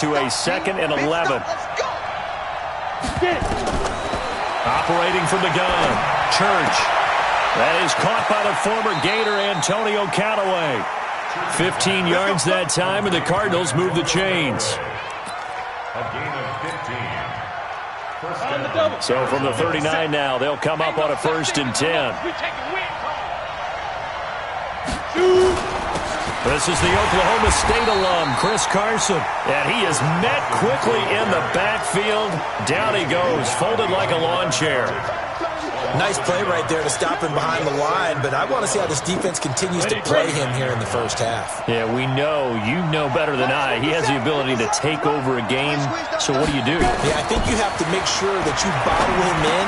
To a 2nd and 11. Operating from the gun. Church. That is caught by the former Gator Antonio Callaway. 15 yards that time, and the Cardinals move the chains. A gain of 15. So from the 39 now, they'll come up on a 1st and 10. This is the Oklahoma State alum, Chris Carson. And he is met quickly in the backfield. Down he goes, folded like a lawn chair. Nice play right there to stop him behind the line, but I want to see how this defense continues to play him here in the first half. Yeah, we know, you know better than I, he has the ability to take over a game, so what do? Yeah, I think you have to make sure that you bottle him in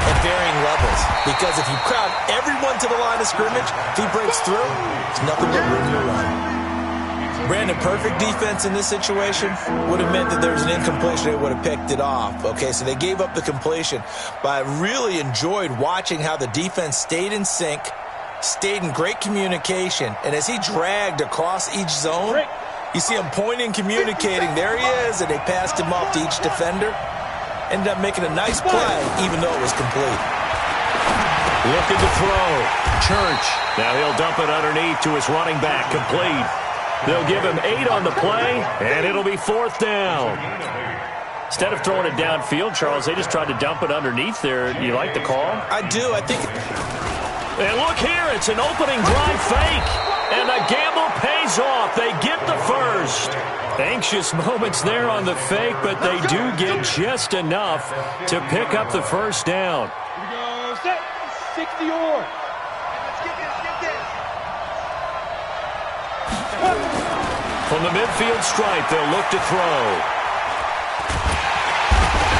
at varying levels, because if you crowd everyone to the line of scrimmage, if he breaks through, it's nothing but room to run. Brandon, perfect defense in this situation would have meant that there was an incompletion. They would have picked it off. Okay, so they gave up the completion. But I really enjoyed watching how the defense stayed in sync, stayed in great communication, and as he dragged across each zone, you see him pointing, communicating. There he is, and they passed him off to each defender. Ended up making a nice play, even though it was complete. Looking to throw. Church. Now he'll dump it underneath to his running back. Complete. They'll give him 8 on the play, and it'll be 4th down. Instead of throwing it downfield, Charles, they just tried to dump it underneath there. Do you like the call? I do. I think... And look here. It's an opening drive fake. And the gamble pays off. They get the first. Anxious moments there on the fake, but they do get just enough to pick up the first down. Here we go. Set. 60 or. From the midfield stripe, they'll look to throw.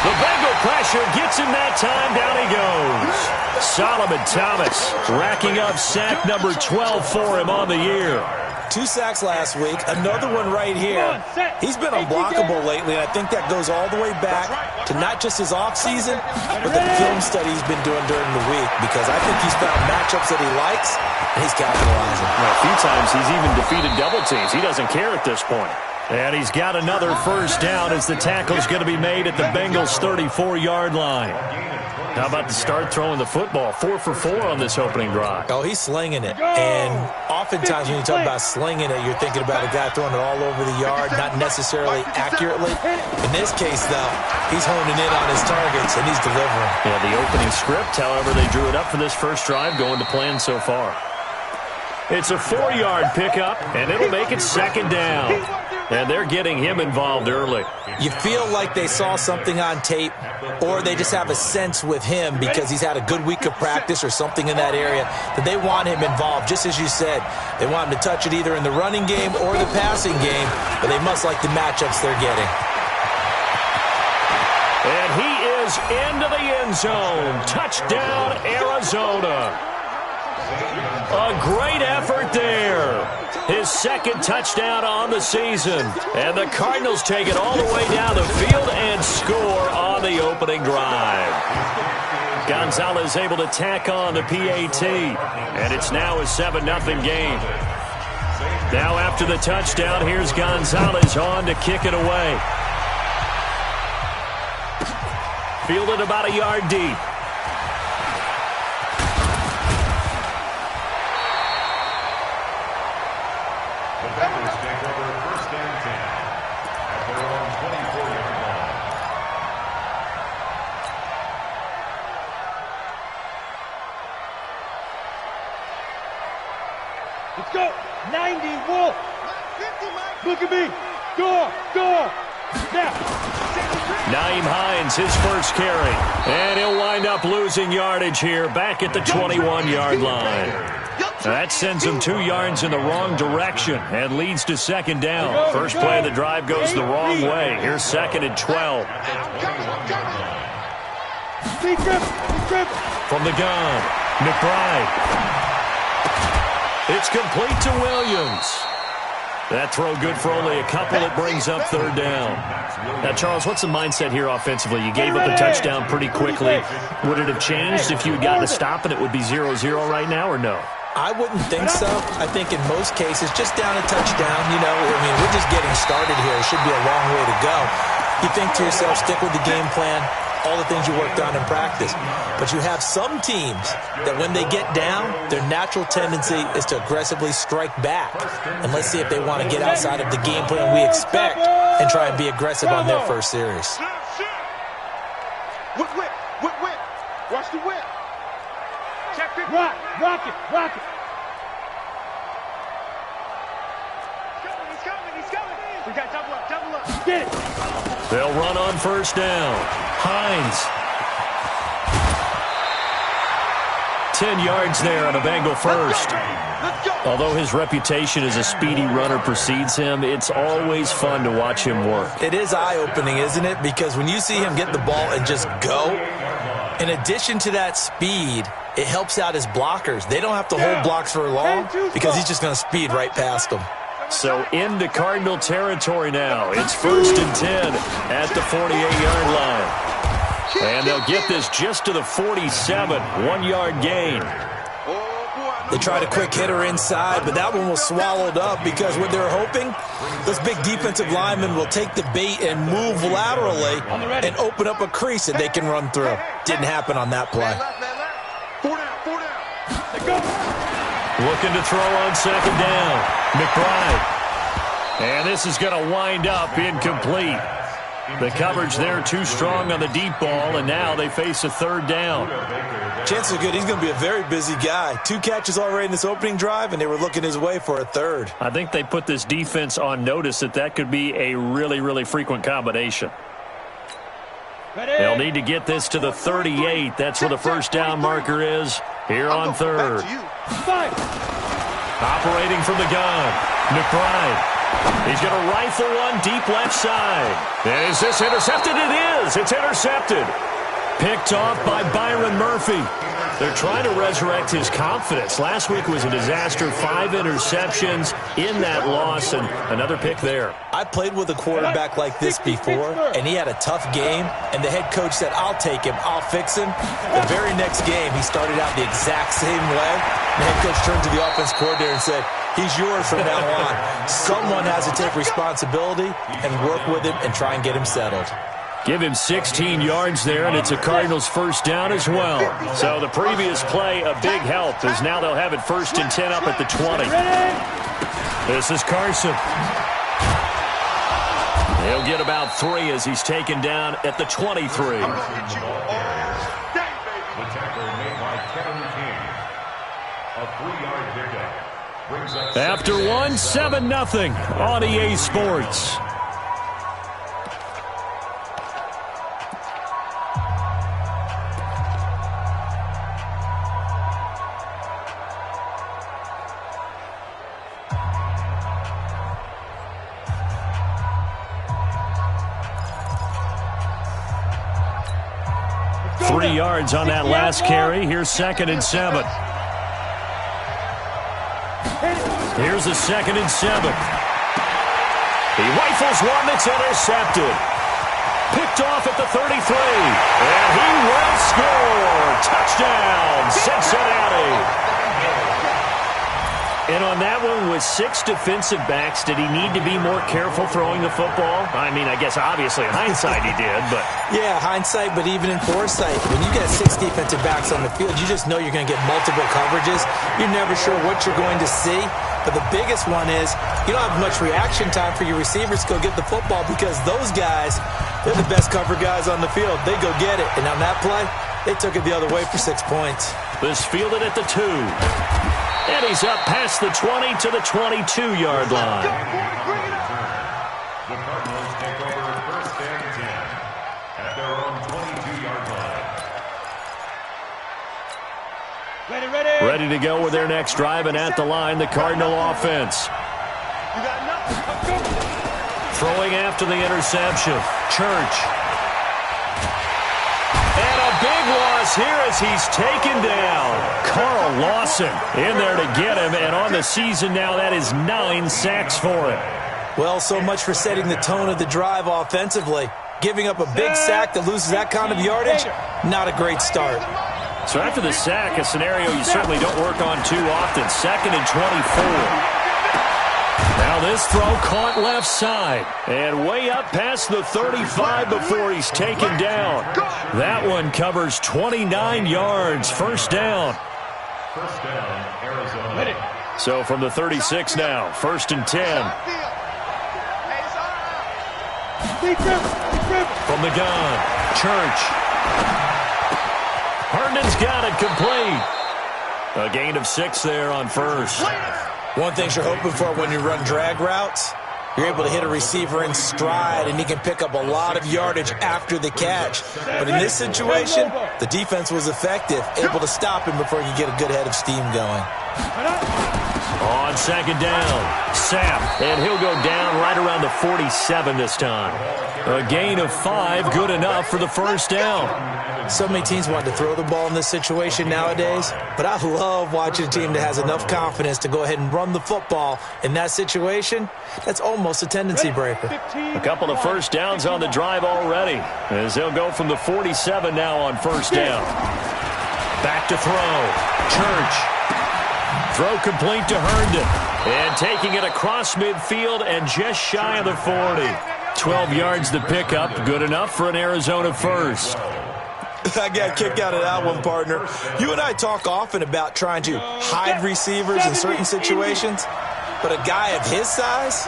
The Bengal pressure gets him that time. Down he goes. Solomon Thomas racking up sack number 12 for him on the year. 2 sacks last week, another one right here. He's been unblockable lately, and I think that goes all the way back to not just his offseason, but the film study he's been doing during the week, because I think he's found matchups that he likes, and he's capitalizing. Well, a few times he's even defeated double teams. He doesn't care at this point. And he's got another first down as the tackle's going to be made at the Bengals' 34-yard line. How about to start throwing the football? 4 for 4 on this opening drive. Oh, he's slinging it. And oftentimes when you talk about slinging it, you're thinking about a guy throwing it all over the yard, not necessarily accurately. In this case, though, he's honing in on his targets, and he's delivering. Yeah, the opening script, however, they drew it up for this first drive, going to plan so far. It's a 4-yard pickup, and it'll make it 2nd down. And they're getting him involved early. You feel like they saw something on tape, or they just have a sense with him because he's had a good week of practice or something in that area that they want him involved. Just as you said, they want him to touch it either in the running game or the passing game, but they must like the matchups they're getting. And he is into the end zone. Touchdown, Arizona. A great effort there. His 2nd touchdown on the season. And the Cardinals take it all the way down the field and score on the opening drive. Gonzalez able to tack on the PAT. And it's now a 7-0 game. Now after the touchdown, here's Gonzalez on to kick it away. Fielded about a yard deep. Let's go. 90, Wolf. Look at me. Door. Now. Nyheim Hines, his first carry. And he'll wind up losing yardage here back at the 21-yard line. That sends him 2 yards in the wrong direction and leads to 2nd down. First play of the drive goes the wrong way. Here's 2nd and 12. From the gun, McBride. It's complete to Williams. That throw good for only a couple. It brings up 3rd down. Now, Charles, what's the mindset here offensively? You gave up a touchdown pretty quickly. Would it have changed if you had gotten a stop and it would be 0-0 right now, or no? I wouldn't think so. I think in most cases, just down a touchdown, you know, I mean, we're just getting started here. It should be a long way to go. You think to yourself, stick with the game plan, all the things you worked on in practice. But you have some teams that when they get down, their natural tendency is to aggressively strike back. And let's see if they want to get outside of the game plan we expect and try and be aggressive on their first series. Whip. Watch the whip. Check it. Rock it. He's coming. We got double up. Get it. They'll run on first down. Hines. 10 yards there on a Bengal first. Although his reputation as a speedy runner precedes him, it's always fun to watch him work. It is eye-opening, isn't it? Because when you see him get the ball and just go, in addition to that speed, it helps out his blockers. They don't have to hold blocks for long because he's just going to speed right past them. So into Cardinal territory now. It's 1st and 10 at the 48-yard line. And they'll get this just to the 47, 1-yard gain. They tried a quick hitter inside, but that one was swallowed up because what they're hoping, those big defensive linemen will take the bait and move laterally and open up a crease that they can run through. Didn't happen on that play. 4 down. Looking to throw on second down. McBride. And this is going to wind up incomplete. The coverage there too strong on the deep ball, and now they face a third down. Chances are good he's going to be a very busy guy. 2 catches already in this opening drive, and they were looking his way for a third. I think they put this defense on notice that could be a really, really frequent combination. They'll need to get this to the 38. That's where the first down marker is here on third. Operating from the gun, McBride. He's going to rifle one deep left side. And is this intercepted? It is. It's intercepted. Picked off by Byron Murphy. They're trying to resurrect his confidence. Last week was a disaster. 5 interceptions in that loss, and another pick there. I played with a quarterback like this before, and he had a tough game, and the head coach said, I'll take him, I'll fix him. The very next game, he started out the exact same way. The head coach turned to the offense coordinator and said, he's yours from now on. Someone has to take responsibility and work with him and try and get him settled. Give him 16 yards there, and it's a Cardinals first down as well. So the previous play, a big help, as now they'll have it 1st and 10 up at the 20. This is Carson. He'll get about 3 as he's taken down at the 23. After one, 7-0 on EA Sports. Yards on that last carry. Here's 2nd and 7. Here's a 2nd and 7. He rifles one that's intercepted. Picked off at the 33. And he will score. Touchdown, Cincinnati. And on that one, with 6 defensive backs, did he need to be more careful throwing the football? I mean, I guess obviously in hindsight he did, but... Yeah, hindsight, but even in foresight, when you got 6 defensive backs on the field, you just know you're going to get multiple coverages. You're never sure what you're going to see. But the biggest one is you don't have much reaction time for your receivers to go get the football because those guys, they're the best cover guys on the field. They go get it. And on that play, they took it the other way for 6 points. This fielded at the 2. And he's up past the 20 to the 22-yard line. The Cardinals take over 1st and 10 at their own 22-yard line. Ready to go with their next drive, and at the line, the Cardinal offense. Throwing after the interception. Church. And a big loss here as he's taken down. Carl Lawson in there to get him, and on the season now, that is 9 sacks for him. Well, so much for setting the tone of the drive offensively. Giving up a big sack that loses that kind of yardage, not a great start. So after the sack, a scenario you certainly don't work on too often. 2nd and 24. Now this throw caught left side. And way up past the 35 before he's taken down. That one covers 29 yards. First down. First down, Arizona. So from the 36 now, 1st and 10. From the gun, Church. Herndon's got it complete. A gain of 6 there on first. One thing you're hoping for when you run drag routes, you're able to hit a receiver in stride, and he can pick up a lot of yardage after the catch. But in this situation, the defense was effective, able to stop him before he could get a good head of steam going. On 2nd down, Sapp, and he'll go down right around the 47 this time. A gain of 5, good enough for the first down. So many teams want to throw the ball in this situation nowadays, but I love watching a team that has enough confidence to go ahead and run the football in that situation. That's almost a tendency breaker. A couple of first downs on the drive already, as they'll go from the 47 now on first down. Back to throw, Church. Throw complete to Herndon. And taking it across midfield and just shy of the 40. 12 yards to pick up. Good enough for an Arizona first. I got a kick out of that one, partner. You and I talk often about trying to hide receivers in certain situations, but a guy of his size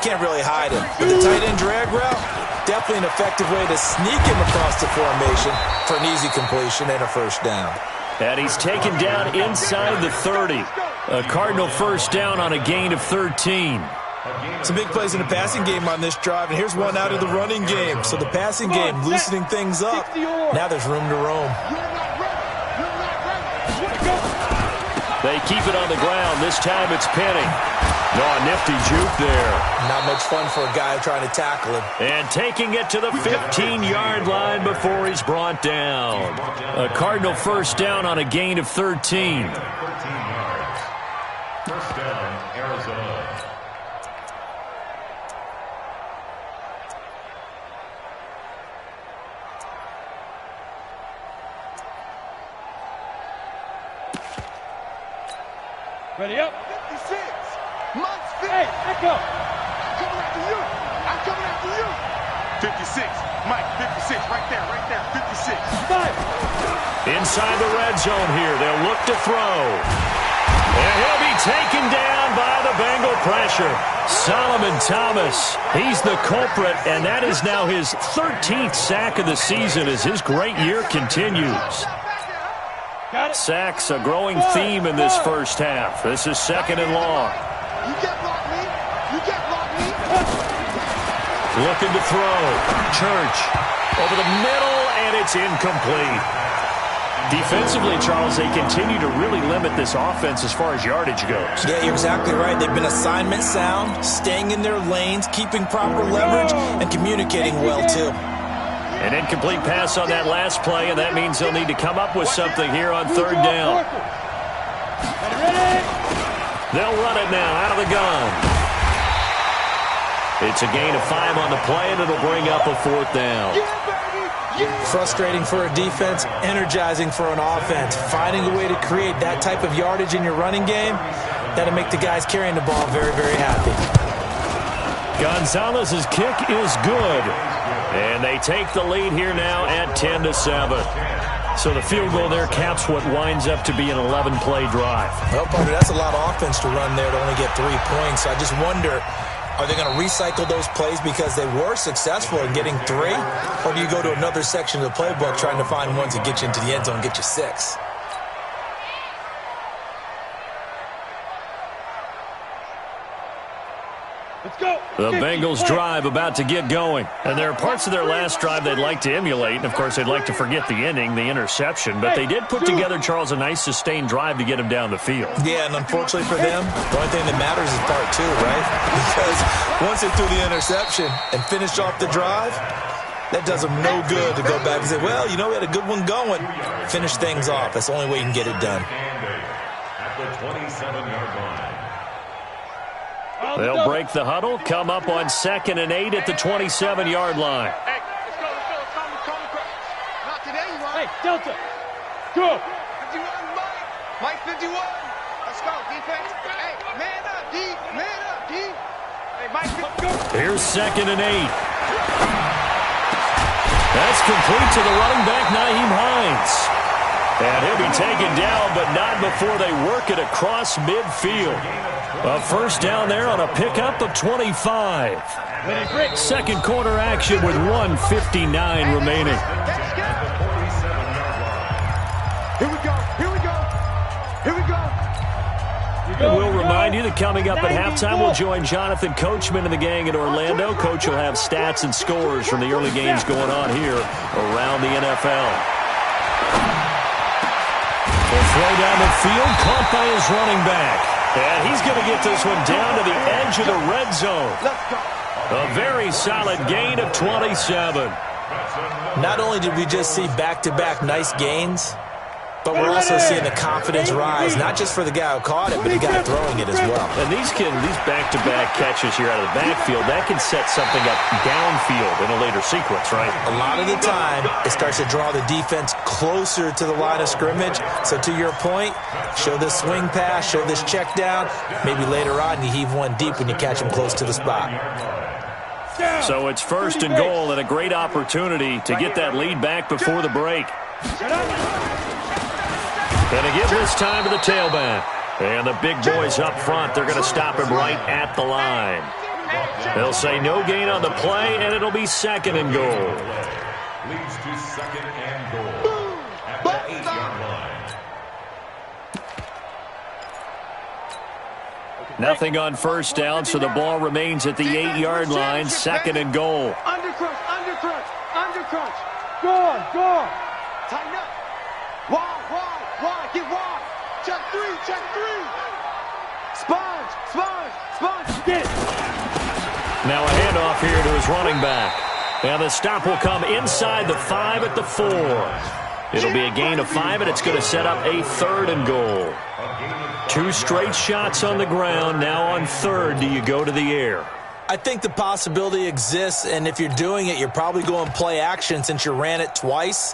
can't really hide him. With the tight end drag route, definitely an effective way to sneak him across the formation for an easy completion and a first down. And he's taken down inside the 30. A Cardinal first down on a gain of 13. Some big plays in the passing game on this drive, and here's one out of the running game. So the passing game loosening things up. Now there's room to roam. They keep it on the ground. This time it's Penny. Oh, nifty juke there. Not much fun for a guy trying to tackle him. And taking it to the 15-yard line before he's brought down. A Cardinal first down on a gain of 13. First down, Arizona. Ready up. 56. Hey, echo. Coming after you. I'm coming after you. 56. Mike, 56. Right there, 56. 5. Inside the red zone here. They'll look to throw. And he'll be taken down by the Bengal pressure. Solomon Thomas, he's the culprit, and that is now his 13th sack of the season as his great year continues. Sacks a growing theme in this first half. This is 2nd and long. You can't block me. You can't block me. Looking to throw. Church over the middle, and it's incomplete. Defensively, Charles, they continue to really limit this offense as far as yardage goes. Yeah, you're exactly right. They've been assignment sound, staying in their lanes, keeping proper leverage, and communicating well, too. An incomplete pass on that last play, and that means they'll need to come up with something here on 3rd down. They'll run it now out of the gun. It's a gain of 5 on the play, and it'll bring up a 4th down. Frustrating for a defense, energizing for an offense. Finding a way to create that type of yardage in your running game, that'll make the guys carrying the ball very, very happy. Gonzalez's kick is good. And they take the lead here now at 10-7. So the field goal there caps what winds up to be an 11-play drive. Well, partner, that's a lot of offense to run there to only get 3 points. So I just wonder, are they going to recycle those plays because they were successful in getting 3? Or do you go to another section of the playbook trying to find ones that get you into the end zone and get you 6? The Bengals drive about to get going. And there are parts of their last drive they'd like to emulate. And, of course, they'd like to forget the ending, the interception. But they did put together, Charles, a nice sustained drive to get him down the field. Yeah, and unfortunately for them, the only thing that matters is part 2, right? Because once they threw the interception and finished off the drive, that does them no good to go back and say, well, you know, we had a good one going. Finish things off. That's the only way you can get it done. At the 27-yard line. They'll break the huddle, come up on 2nd and 8 at the 27-yard line. Hey, let's go. Not today, you want. Hey, Delta. Go. 51, Mike. Mike 51. Let's go, defense. Hey, man up, D. Man up, D. Hey, Mike, go. Here's 2nd and 8. That's complete to the running back, Nyheim Hines. And he'll be taken down, but not before they work it across midfield. A first down there on a pickup of 25. Second quarter action with 1:59 remaining. Here we go. Here we go. Here we go. And we'll remind you that coming up at halftime, we'll join Jonathan Coachman and the gang in Orlando. Coach will have stats and scores from the early games going on here around the NFL. The throw down the field, caught by his running back. And he's going to get this one down to the edge of the red zone. A very solid gain of 27. Not only did we just see back-to-back nice gains, but we're also seeing the confidence rise, not just for the guy who caught it, but the guy throwing it as well. And these back-to-back catches here out of the backfield, that can set something up downfield in a later sequence, right? A lot of the time, it starts to draw the defense closer to the line of scrimmage. So to your point, show this swing pass, show this check down. Maybe later on you heave one deep when you catch him close to the spot. So it's 1st and goal and a great opportunity to get that lead back before the break. And to give this time to the tailback. And the big boys up front, they're going to stop him right at the line. They'll say no gain on the play, and it'll be 2nd and goal. Leads to 2nd and goal at the 8-yard line. Nothing on first down, so the ball remains at the 8-yard line. 2nd and goal. Undercrunch, undercrunch, undercrunch. Go on, go on. Tighten up. Wide, get wide. Check 3, check 3. Sponge. Get it. Now a handoff here to his running back. And the stop will come inside the 5 at the 4. It'll be a gain of 5, and it's going to set up a 3rd and goal. 2 straight shots on the ground. Now on 3rd, do you go to the air? I think the possibility exists, and if you're doing it, you're probably going play action since you ran it twice.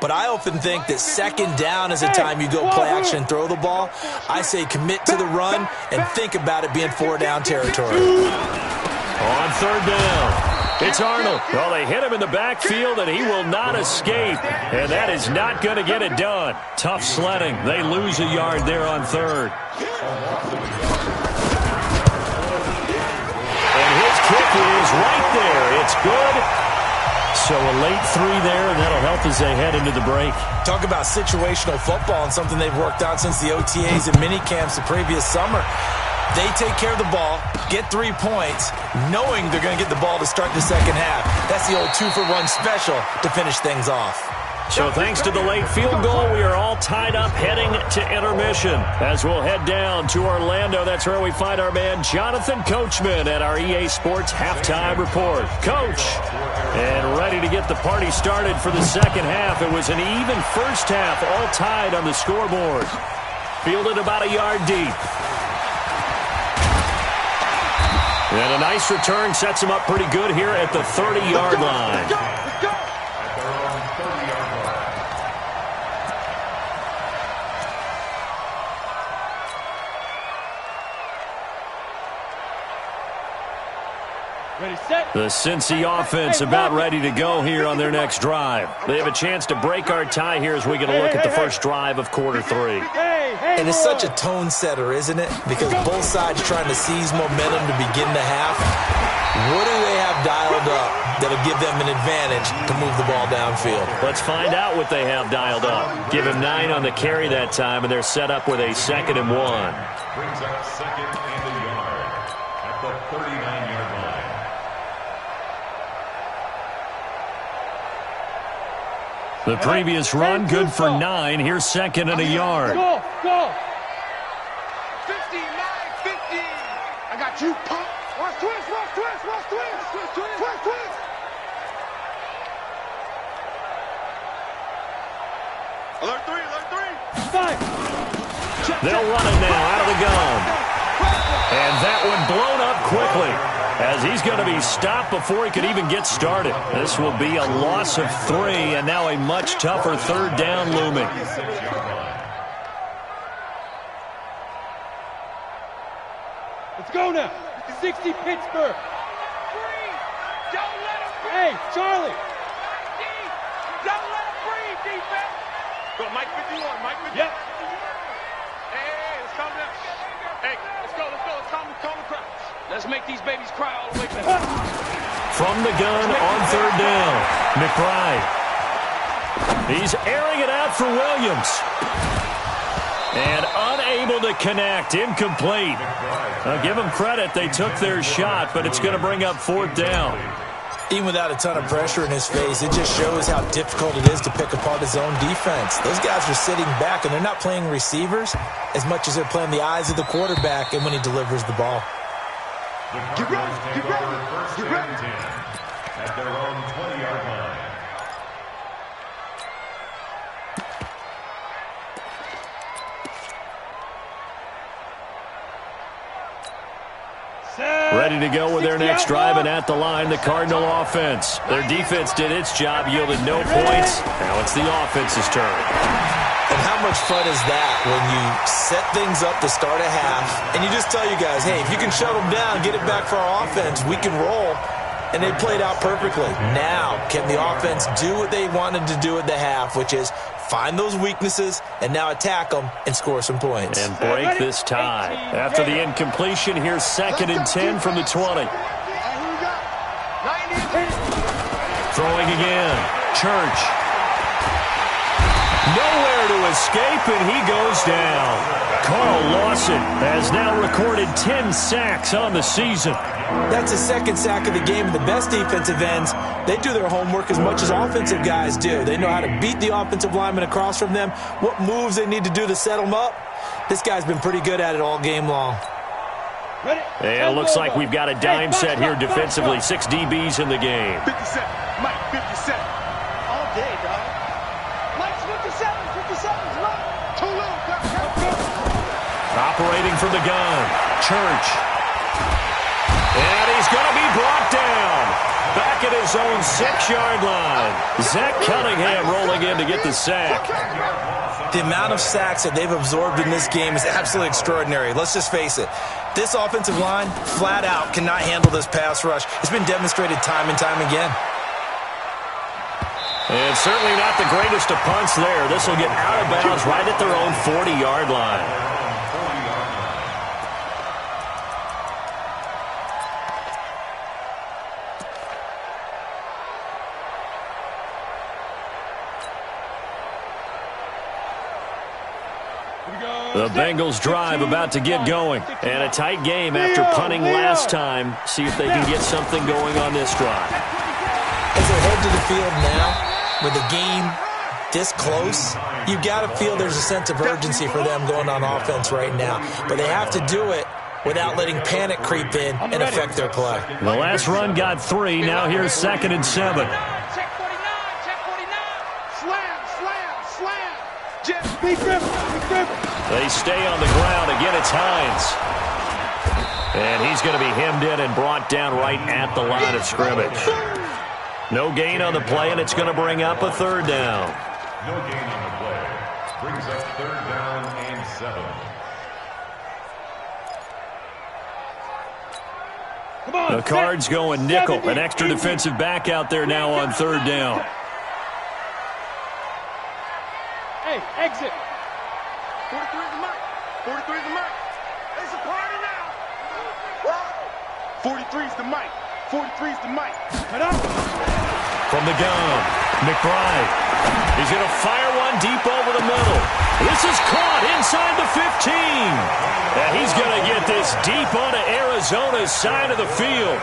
But I often think that 2nd down is the time you go play action and throw the ball. I say commit to the run and think about it being 4-down territory. On 3rd down, it's Arnold. Well, they hit him in the backfield, and he will not escape. And that is not going to get it done. Tough sledding. They lose a yard there on 3rd. Kick is right there. It's good. So a late 3 there, and that'll help as they head into the break. Talk about situational football and something they've worked on since the OTAs and mini camps the previous summer. They take care of the ball, get 3 points, knowing they're going to get the ball to start the second half. That's the old 2-for-1 special to finish things off. So thanks to the late field goal, we are all tied up heading to intermission. As we'll head down to Orlando, that's where we find our man Jonathan Coachman at our EA Sports Halftime Report. Coach, and ready to get the party started for the second half. It was an even first half, all tied on the scoreboard. Fielded about a yard deep. And a nice return sets him up pretty good here at the 30-yard line. The Cincy offense about ready to go here on their next drive. They have a chance to break our tie here as we get a look at the first drive of quarter 3. And it's such a tone setter, isn't it? Because both sides trying to seize momentum to begin the half. What do they have dialed up that'll give them an advantage to move the ball downfield? Let's find out what they have dialed up. Give him 9 on the carry that time, and they're set up with a 2nd and 1. Brings up 2nd and a yard at the 39-yard line. The previous run, good for 9. Here's 2nd and a yard. Go, go. 50, 50. I got you, punk. Watch twist. Alert 3. 5. They'll run it now out of the gun. And that one blown up quickly. as he's going to be stopped before he could even get started. This will be a loss of 3, and now a much tougher third down looming. Let's go now. 60 Pittsburgh. Hey, Charlie. Don't let him breathe, defense. Go, Mike 51, Mike 51. Yep. Hey, let's calm down. Hey, let's go. Let's calm the crowd. Let's make these babies cry all the way back. From the gun on third down, McBride. He's airing it out for Williams. And unable to connect, incomplete. Now give them credit, they took their shot, but it's going to bring up fourth down. Even without a ton of pressure in his face, it just shows how difficult it is to pick apart his own defense. Those guys are sitting back, and they're not playing receivers as much as they're playing the eyes of the quarterback and when he delivers the ball. Get ready, get ready, first and 10 at their own 20-yard line. Ready to go with their next drive, and at the line, the Cardinal offense. Their defense did its job, yielded no points. Now it's the offense's turn. And how much fun is that when you set things up to start a half, and you just tell you guys, hey, if you can shut them down, get it back for our offense, we can roll. And they played out perfectly. Now, can the offense do what they wanted to do at the half, which is find those weaknesses and now attack them and score some points. And break this tie. After the incompletion, here's 2nd and 10 from the 20. Throwing again. Church. Nowhere to escape, and he goes down. Carl Lawson has now recorded 10 sacks on the season. That's his 2nd sack of the game. The best defensive ends, they do their homework as much as offensive guys do. They know how to beat the offensive lineman across from them, what moves they need to do to set them up. This guy's been pretty good at it all game long. And it looks like we've got a dime set here defensively. 6 DBs in the game. 57, Mike 57. All day, dog. Mike's 57, 57's Mike. Too little, Operating from the gun. Church. And he's going to be brought down. Back at his own 6-yard line. Zach Cunningham rolling in to get the sack. The amount of sacks that they've absorbed in this game is absolutely extraordinary. Let's just face it. This offensive line, flat out, cannot handle this pass rush. It's been demonstrated time and time again. And certainly not the greatest of punts there. This will get out of bounds right at their own 40-yard line. The Bengals drive about to get going. And a tight game after punting last time. See if they can get something going on this drive. As they head to the field now, with the game this close, you got to feel there's a sense of urgency for them going on offense right now. But they have to do it without letting panic creep in and affect their play. The last run got 3. Now here's 2nd and 7. Check 49, check 49. Slam, slam, slam. Just Big Ripper. They stay on the ground. Again, it's Hines. And he's going to be hemmed in and brought down right at the line of scrimmage. No gain on the play, and it's going to bring up a 3rd down. No gain on the play. Brings up 3rd down and 7. Come on, The Cards going nickel. An extra defensive back out there now on 3rd down. Hey, exit. 43 is the mic. 43 is the mic. It's a party now. 43 is the mic. 43 is the mic. Cut up. From the gun, McBride. He's going to fire one deep over the middle. This is caught inside the 15. And he's going to get this deep onto Arizona's side of the field.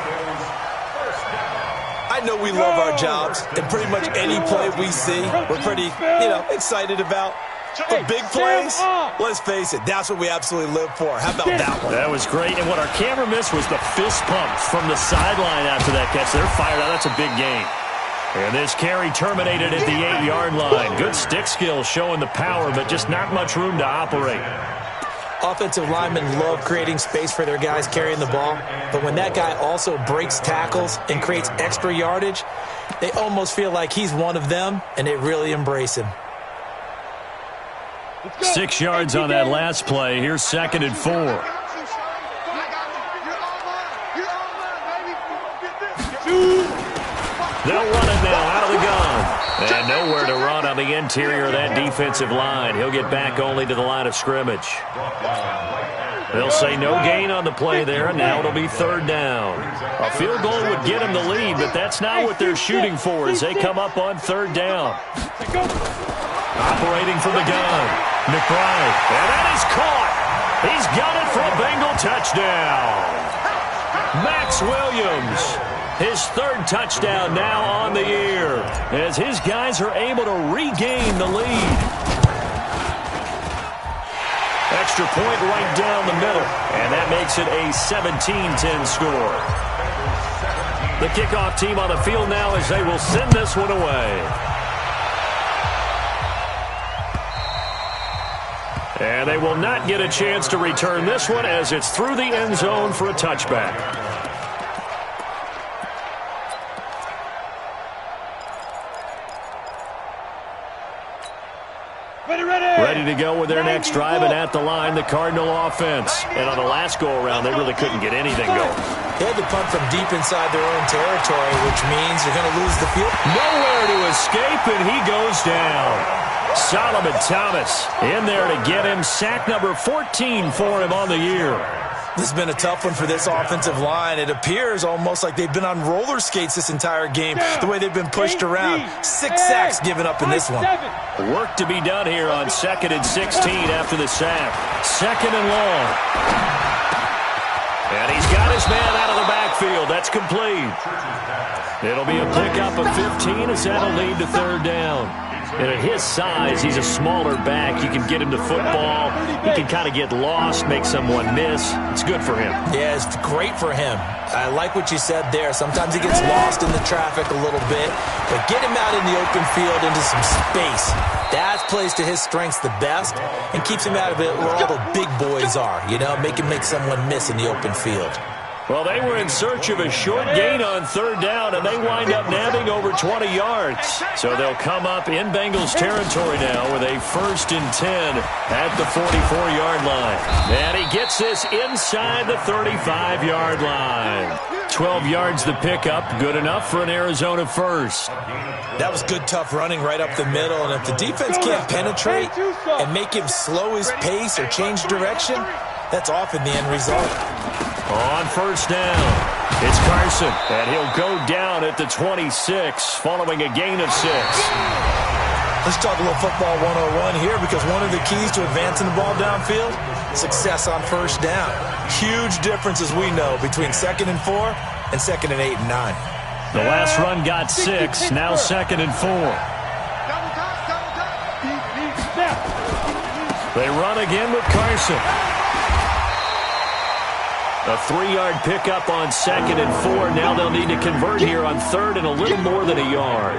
I know we love our jobs, and pretty much any play we see, we're pretty, excited about. But big plays, let's face it, that's what we absolutely live for. How about that one? That was great, and what our camera missed was the fist pump from the sideline after that catch. They're fired out. That's a big gain. And this carry terminated at the 8-yard line. Good stick skill showing the power, but just not much room to operate. Offensive linemen love creating space for their guys carrying the ball, but when that guy also breaks tackles and creates extra yardage, they almost feel like he's one of them, and they really embrace him. 6 yards on that last play. Here's 2nd and 4. They'll run it now out of the gun. And nowhere to run on the interior of that defensive line. He'll get back only to the line of scrimmage. They'll say no gain on the play there, and now it'll be 3rd down. A field goal would get them the lead, but that's not what they're shooting for as they come up on 3rd down. Operating from the gun, McBride. And that is caught. He's got it for a Bengal touchdown. Max Williams. His 3rd touchdown now on the year as his guys are able to regain the lead. Extra point right down the middle, and that makes it a 17-10 score. The kickoff team on the field now as they will send this one away. And they will not get a chance to return this one as it's through the end zone for a touchback. Ready to go with their next drive, and at the line, the Cardinal offense. And on the last go-around, they really couldn't get anything going. They had to punt from deep inside their own territory, which means you're going to lose the field. Nowhere to escape, and he goes down. Solomon Thomas in there to get him. Sack number 14 for him on the year. This has been a tough one for this offensive line. It appears almost like they've been on roller skates this entire game, the way they've been pushed around. 6 sacks given up in this one. Work to be done here on 2nd and 16 after the sack. 2nd and long. And he's got his man out of the backfield. That's complete. It'll be a pickup of 15 as that'll lead to 3rd down. And at his size, he's a smaller back. You can get him to football. He can kind of get lost, make someone miss. It's good for him. Yeah, it's great for him. I like what you said there. Sometimes he gets lost in the traffic a little bit, but get him out in the open field into some space. That plays to his strengths the best and keeps him out of it where all the big boys are, you know, make him make someone miss in the open field. Well, they were in search of a short gain on 3rd down, and they wind up nabbing over 20 yards. So they'll come up in Bengals territory now with a 1st and 10 at the 44-yard line. And he gets this inside the 35-yard line. 12 yards the pickup, good enough for an Arizona 1st. That was good, tough running right up the middle, and if the defense can't penetrate and make him slow his pace or change direction, that's often the end result. On 1st down, it's Carson, and he'll go down at the 26, following a gain of 6. Let's talk a little football 101 here, because one of the keys to advancing the ball downfield, success on 1st down. Huge differences we know between 2nd and 4 and 2nd and 8 and 9. The last run got 6, now 2nd and 4. They run again with Carson. A 3-yard pickup on 2nd and 4. Now they'll need to convert here on 3rd and a little more than a yard.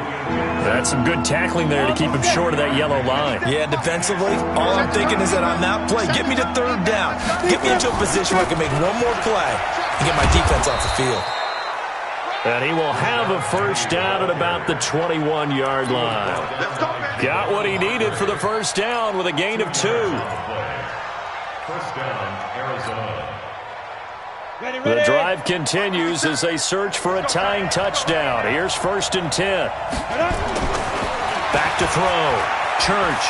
That's some good tackling there to keep him short of that yellow line. Yeah, defensively, all I'm thinking is that on that play, get me to 3rd down. Get me into a position where I can make one more play and get my defense off the field. And he will have a 1st down at about the 21-yard line. Got what he needed for the 1st down with a gain of 2. 1st down, Arizona. The drive continues as they search for a tying touchdown. Here's 1st and 10. Back to throw. Church.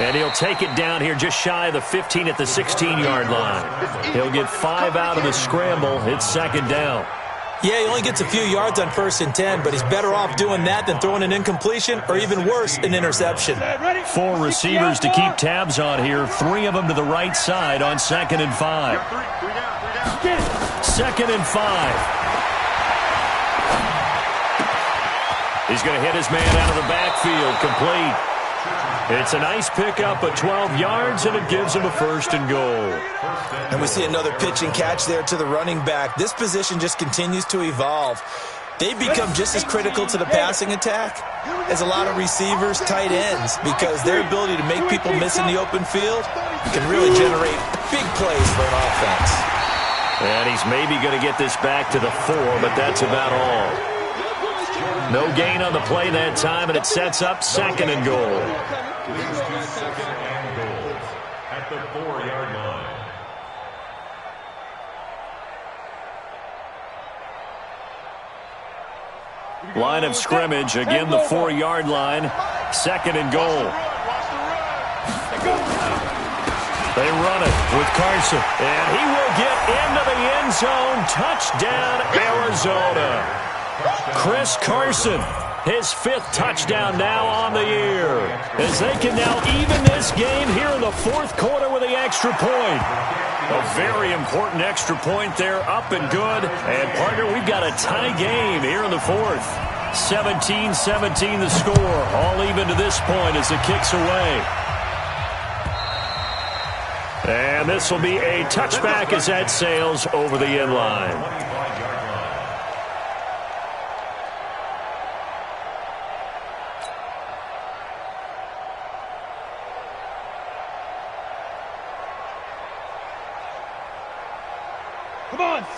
And he'll take it down here just shy of the 15 at the 16-yard line. He'll get 5 out of the scramble. It's 2nd down. Yeah, he only gets a few yards on 1st and 10, but he's better off doing that than throwing an incompletion or even worse, an interception. 4 receivers to keep tabs on here. 3 of them to the right side on 2nd and 5. 2nd and 5. He's going to hit his man out of the backfield, complete. It's a nice pickup of 12 yards, and it gives him a 1st and goal. And we see another pitch and catch there to the running back. This position just continues to evolve. They become just as critical to the passing attack as a lot of receivers, tight ends, because their ability to make people miss in the open field can really generate big plays for an offense. And he's maybe going to get this back to the 4, but that's about all. No gain on the play that time, and it sets up 2nd and goal. Second and goal at the 4-yard line. Line of scrimmage, again the 4-yard line. 2nd and goal. They run it with Carson, and he will get into the end zone. Touchdown, Arizona. Chris Carson, his 5th touchdown now on the year, as they can now even this game here in the 4th quarter with the extra point. A very important extra point there, up and good. And, partner, we've got a tie game here in the 4th. 17-17 the score, all even to this point as it kicks away. And this will be a touchback as that sails over the end line.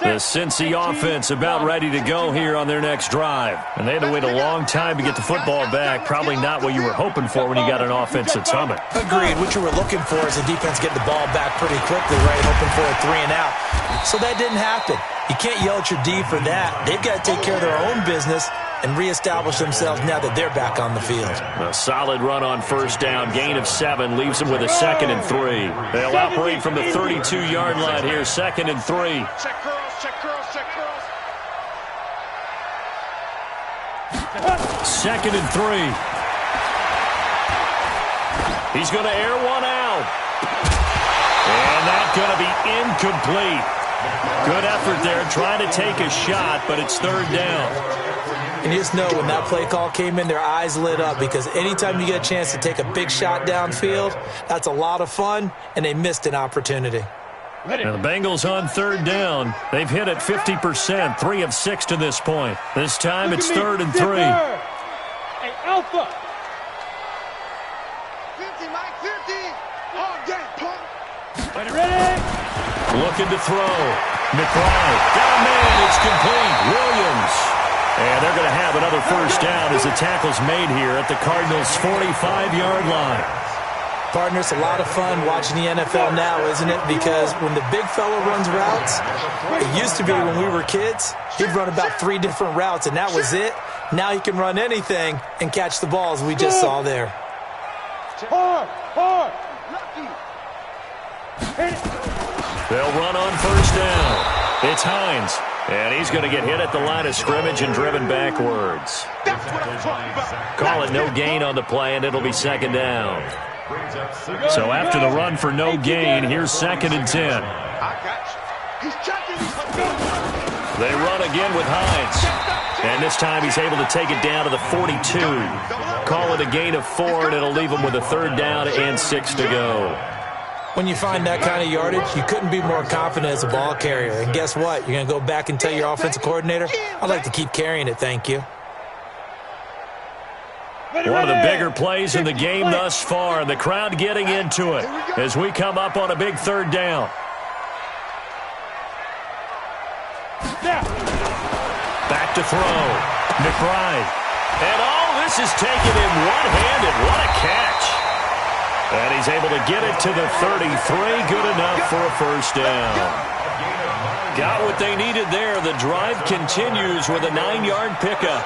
The Cincy offense about ready to go here on their next drive. And they had to wait a long time to get the football back. Probably not what you were hoping for when you got an offense that's humming. Agreed. What you were looking for is the defense getting the ball back pretty quickly, right? Hoping for a 3 and out. So that didn't happen. You can't yell at your D for that. They've got to take care of their own business and reestablish themselves now that they're back on the field. A solid run on 1st down. Gain of 7 leaves them with a 2nd and 3. They'll operate from the 32-yard line here. 2nd and 3. Check curls, check curls, check curls. 2nd and 3. He's going to air one out. And that's going to be incomplete. Good effort there, trying to take a shot, but it's 3rd down. And you just know when that play call came in, their eyes lit up, because anytime you get a chance to take a big shot downfield, that's a lot of fun, and they missed an opportunity. Now the Bengals on 3rd down. They've hit it 50%, 3 of 6 to this point. This time it's 3rd and 3. Hey, Alpha. 50, Mike, 50. All game, punk. Ready? Looking to throw. McBride. Down man, it's complete. Williams. And they're going to have another 1st down as the tackle's made here at the Cardinals' 45-yard line. Partner, it's a lot of fun watching the NFL now, isn't it? Because when the big fella runs routes, it used to be when we were kids, he'd run about 3 different routes, and that was it. Now he can run anything and catch the balls we just saw there. Hard. They'll run on 1st down. It's Hines. And he's going to get hit at the line of scrimmage and driven backwards. That's what I'm talking about. Call it no gain on the play, and it'll be 2nd down. So after the run for no gain, here's 2nd and 10. I got you. He's checking. They run again with Hines. And this time he's able to take it down to the 42. Call it a gain of 4, and it'll leave him with a 3rd down and 6 to go. When you find that kind of yardage, you couldn't be more confident as a ball carrier. And guess what? You're going to go back and tell your offensive coordinator, I'd like to keep carrying it, thank you. One of the bigger plays in the game thus far, and the crowd getting into it as we come up on a big 3rd down. Back to throw. McBride. And this is taken in one-handed. What a catch. And he's able to get it to the 33. Good enough for a 1st down. Got what they needed there. The drive continues with a 9-yard pickup.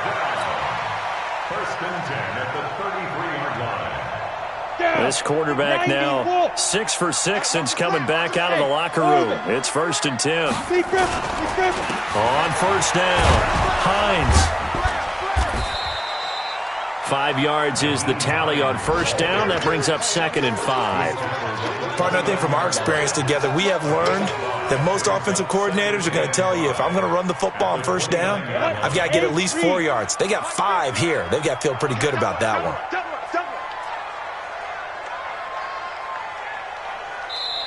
1st and 10 at the 33-yard line. This quarterback now 6 for 6 since coming back out of the locker room. It's 1st and 10. On 1st down, Hines. 5 yards is the tally on 1st down. That brings up 2nd and 5. Partner, I think from our experience together, we have learned that most offensive coordinators are going to tell you, if I'm going to run the football on 1st down, I've got to get at least 4 yards. They got 5 here. They've got to feel pretty good about that one.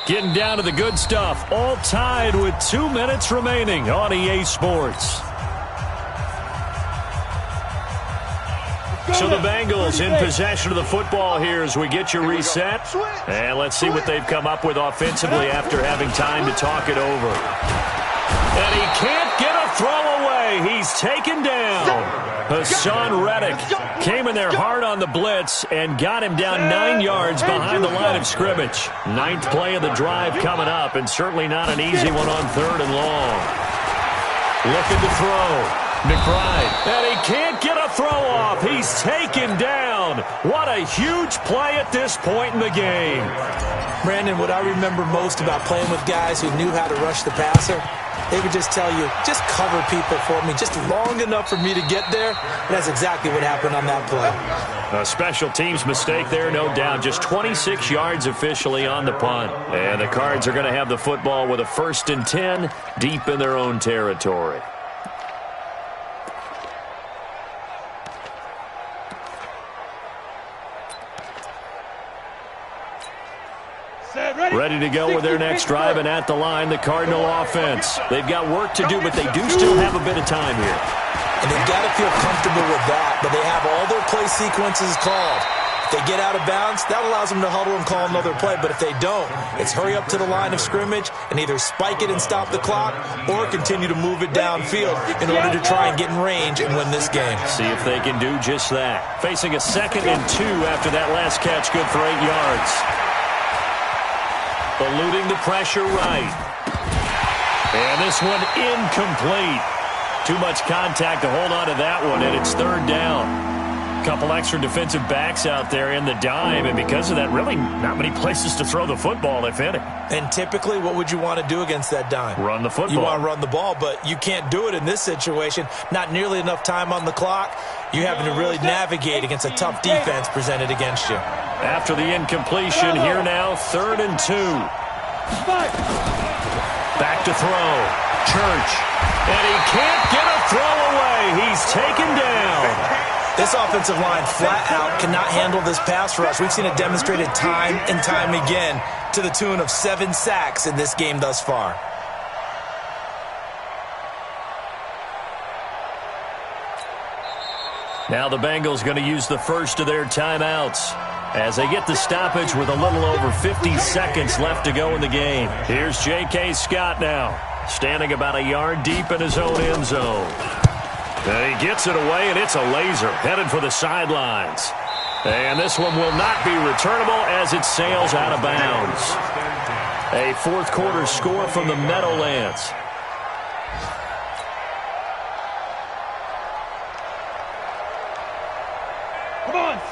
Getting down to the good stuff. All tied with 2 minutes remaining on EA Sports. So the Bengals in possession of the football here as we get you reset. And let's see what they've come up with offensively after having time to talk it over. And he can't get a throw away. He's taken down. Hassan Reddick came in there hard on the blitz and got him down 9 yards behind the line of scrimmage. 9th play of the drive coming up, and certainly not an easy one on 3rd and long. Looking to throw. McBride, and he can't get a throw off. He's taken down. What a huge play at this point in the game. Brandon, what I remember most about playing with guys who knew how to rush the passer, they would just tell you, just cover people for me, just long enough for me to get there. And that's exactly what happened on that play. A special teams mistake there, no doubt. Just 26 yards officially on the punt. And the Cards are going to have the football with a 1st and 10 deep in their own territory. Ready to go with their next drive, and at the line, the Cardinal offense. They've got work to do, but they do still have a bit of time here. And they've got to feel comfortable with that, but they have all their play sequences called. If they get out of bounds, that allows them to huddle and call another play, but if they don't, it's hurry up to the line of scrimmage and either spike it and stop the clock or continue to move it downfield in order to try and get in range and win this game. See if they can do just that. Facing a 2nd and 2 after that last catch, good for 8 yards. Eluding the pressure right. And this one incomplete. Too much contact to hold on to that one, and it's 3rd down. Couple extra defensive backs out there in the dime, and because of that, really not many places to throw the football, if any. And typically, what would you want to do against that dime? Run the football. You want to run the ball, but you can't do it in this situation. Not nearly enough time on the clock. You're having to really navigate against a tough defense presented against you. After the incompletion, here now, 3rd and 2. Back to throw. Church. And he can't get a throw away. He's taken down. This offensive line flat out cannot handle this pass rush. We've seen it demonstrated time and time again to the tune of 7 sacks in this game thus far. Now the Bengals going to use the first of their timeouts as they get the stoppage with a little over 50 seconds left to go in the game. Here's J.K. Scott now, standing about a yard deep in his own end zone. And he gets it away, and it's a laser headed for the sidelines. And this one will not be returnable as it sails out of bounds. A 4th quarter score from the Meadowlands.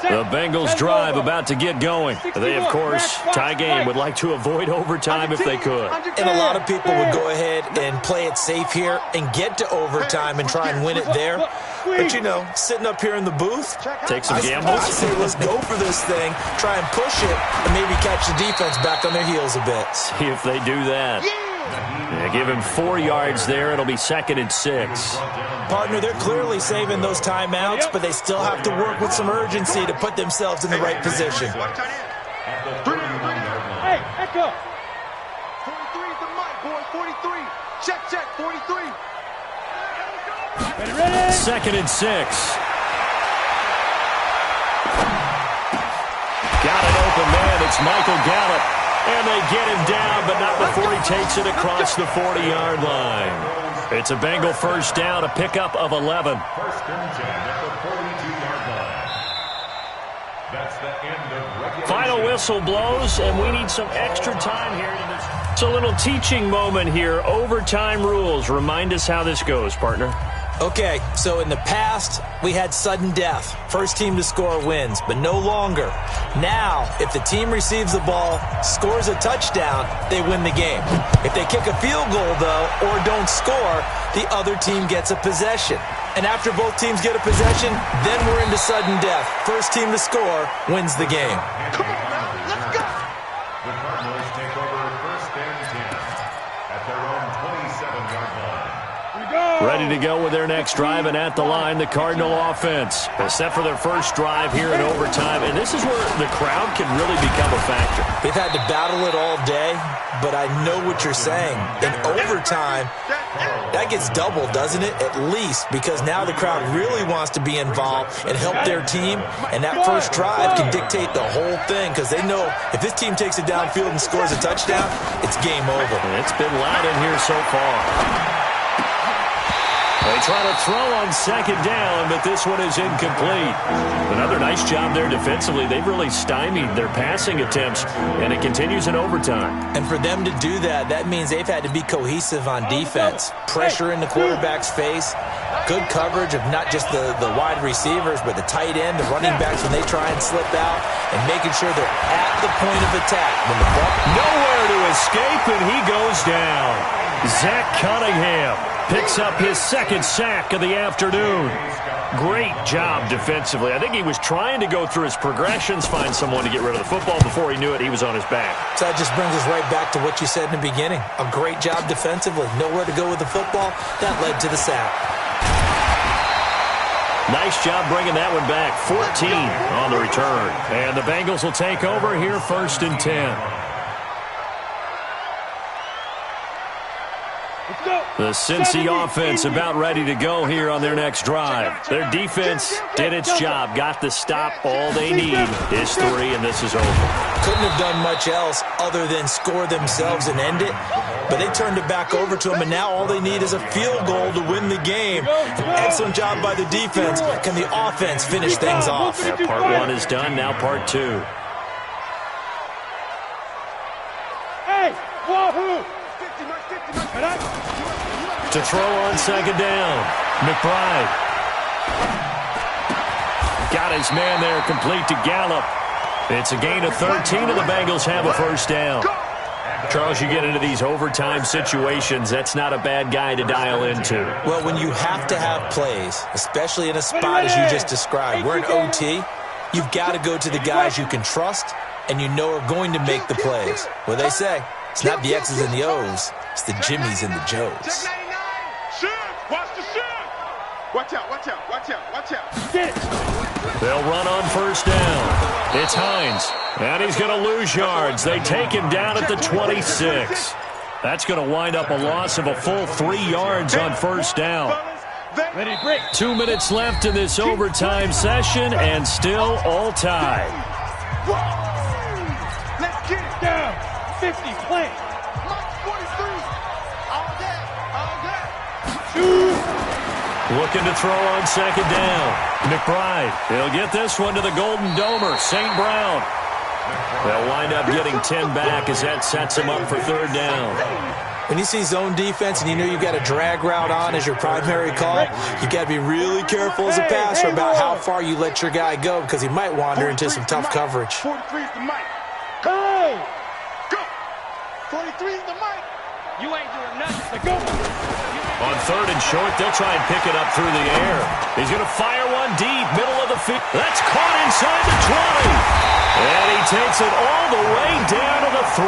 The Bengals drive about to get going. They, of course, tie game, would like to avoid overtime if they could. And a lot of people would go ahead and play it safe here and get to overtime and try and win it there. But, you know, sitting up here in the booth, take some gambles. I say let's go for this thing, try and push it, and maybe catch the defense back on their heels a bit. See if they do that. Yeah, give him 4 yards there. It'll be 2nd and 6. Partner, they're clearly saving those timeouts, but they still have to work with some urgency to put themselves in the right position. Hey, echo. 43 is the mic, boy. 43. Check, 43. Ready? 2nd and 6. Got an open man. It's Michael Gallup. And they get him down, but not before he takes it across the 40-yard line. It's a Bengal 1st down, a pickup of 11. 1st and 10 at the 42-yard line. That's the end of regulation. Final whistle blows, and we need some extra time here. It's a little teaching moment here. Overtime rules. Remind us how this goes, partner. Okay, so in the past, we had sudden death. First team to score wins, but no longer. Now, if the team receives the ball, scores a touchdown, they win the game. If they kick a field goal, though, or don't score, the other team gets a possession. And after both teams get a possession, then we're into sudden death. First team to score wins the game. Come on now, let's go. The Cardinals take over 1st and 10 at their own 27-yard line. Ready to go with their next drive, and at the line, the Cardinal offense. They're set for their first drive here in overtime, and this is where the crowd can really become a factor. They've had to battle it all day, but I know what you're saying. In overtime, that gets doubled, doesn't it? At least, because now the crowd really wants to be involved and help their team, and that first drive can dictate the whole thing, because they know if this team takes it downfield and scores a touchdown, it's game over. And it's been loud in here so far. They try to throw on second down, but this one is incomplete. Another nice job there defensively. They've really stymied their passing attempts, and it continues in overtime. And for them to do that, that means they've had to be cohesive on defense. Pressure in the quarterback's face, good coverage of not just the wide receivers, but the tight end, the running backs when they try and slip out, and making sure they're at the point of attack. When the ball nowhere to escape, and he goes down. Zach Cunningham picks up his second sack of the afternoon. Great job defensively. I think he was trying to go through his progressions, find someone to get rid of the football. Before he knew it, he was on his back. So that just brings us right back to what you said in the beginning. A great job defensively. Nowhere to go with the football. That led to the sack. Nice job bringing that one back. 14 on the return. And the Bengals will take over here, 1st and 10. The Cincy offense about ready to go here on their next drive. Their defense did its job, got the stop. All they need is 3, and this is over. Couldn't have done much else other than score themselves and end it, but they turned it back over to them, and now all they need is a field goal to win the game. An excellent job by the defense. Can the offense finish things off? Yeah, part 1 is done, now part 2. Hey, wahoo! To throw on second down, McBride. Got his man there, complete to Gallup. It's a gain of 13, and the Bengals have a first down. Charles, you get into these overtime situations, that's not a bad guy to dial into. Well, when you have to have plays, especially in a spot as you just described, we're in OT, you've got to go to the guys you can trust and you know are going to make the plays. Well, they say it's not the X's and the O's, it's the Jimmies and the Joes. Watch out, watch out, watch out, watch out. They'll run on first down. It's Hines, and he's going to lose yards. They take him down at the 26. That's going to wind up a loss of a full 3 yards on first down. 2 minutes left in this overtime session, and still all tied. Let's get it down. 50, play. Looking to throw on second down. McBride, he'll get this one to the Golden Domer, St. Brown. They'll wind up getting 10 back as that sets him up for 3rd down. When you see zone defense and you know you've got a drag route on as your primary call, you've got to be really careful as a passer about how far you let your guy go because he might wander into some tough coverage. 43 is the mic. Go! Go! 43 is the mic. You ain't doing nothing. Go! On 3rd and short, they'll try and pick it up through the air. He's going to fire one deep, middle of the field. That's caught inside the 20. And he takes it all the way down to the 3.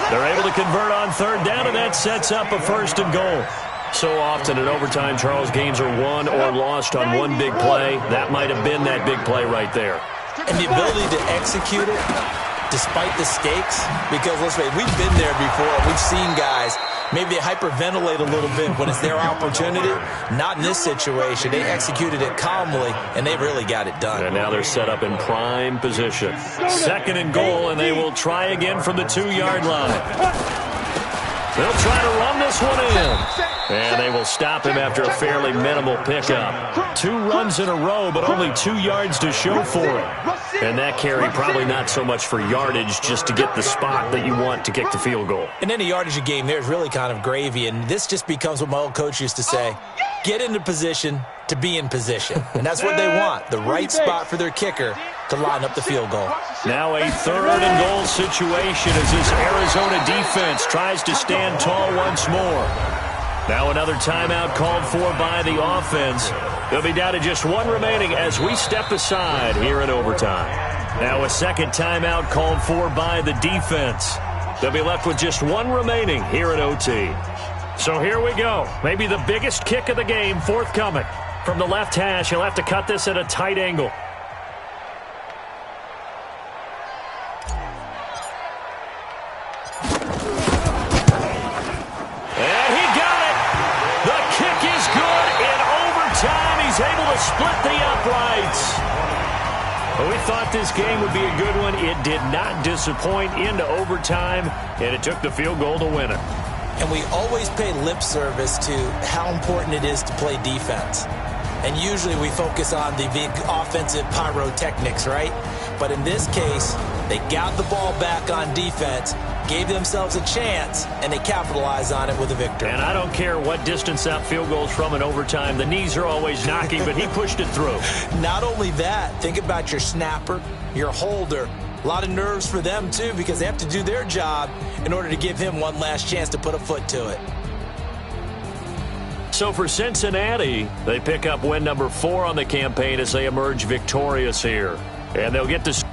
They're able to convert on 3rd down, and that sets up a 1st and goal. So often in overtime, Charles, games are won or lost on one big play. That might have been that big play right there. And the ability to execute it despite the stakes, because let's face it, we've been there before. We've seen guys maybe they hyperventilate a little bit when it's their opportunity. Not in this situation. They executed it calmly, and they really got it done. And now they're set up in prime position. 2nd and goal, and they will try again from the 2-yard line. They'll try to run this one in. And they will stop him after a fairly minimal pickup. 2 runs in a row, but only 2 yards to show for it. And that carry probably not so much for yardage, just to get the spot that you want to kick the field goal. In any yardage game, there's really kind of gravy, and this just becomes what my old coach used to say. Get into position to be in position. And that's what they want, the right spot for their kicker to line up the field goal. Now a 3rd and goal situation as this Arizona defense tries to stand tall once more. Now another timeout called for by the offense. They'll be down to just 1 remaining as we step aside here in overtime. Now a 2nd timeout called for by the defense. They'll be left with just 1 remaining here in OT. So here we go. Maybe the biggest kick of the game forthcoming. From the left hash, he'll have to cut this at a tight angle. And he got it. The kick is good. In overtime, he's able to split the uprights. Well, we thought this game would be a good one. It did not disappoint into overtime, and it took the field goal to win it. And we always pay lip service to how important it is to play defense. And usually we focus on the big offensive pyrotechnics, right? But in this case, they got the ball back on defense, gave themselves a chance, and they capitalized on it with a victory. And I don't care what distance that field goal's from in overtime. The knees are always knocking, but he pushed it through. Not only that, think about your snapper, your holder. A lot of nerves for them, too, because they have to do their job in order to give him one last chance to put a foot to it. So for Cincinnati, they pick up win number 4 on the campaign as they emerge victorious here. And they'll get to...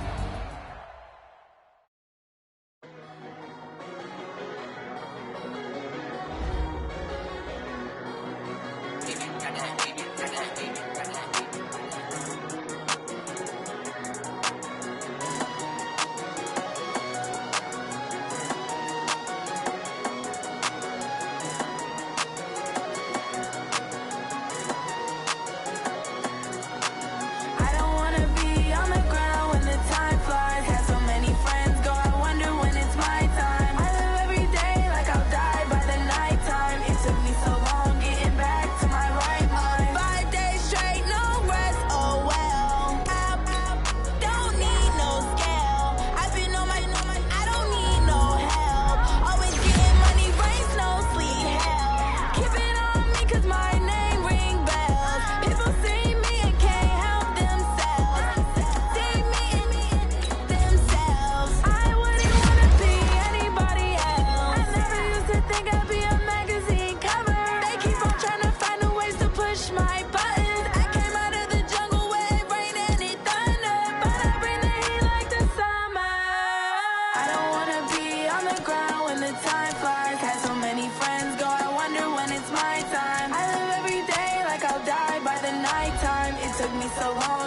so long.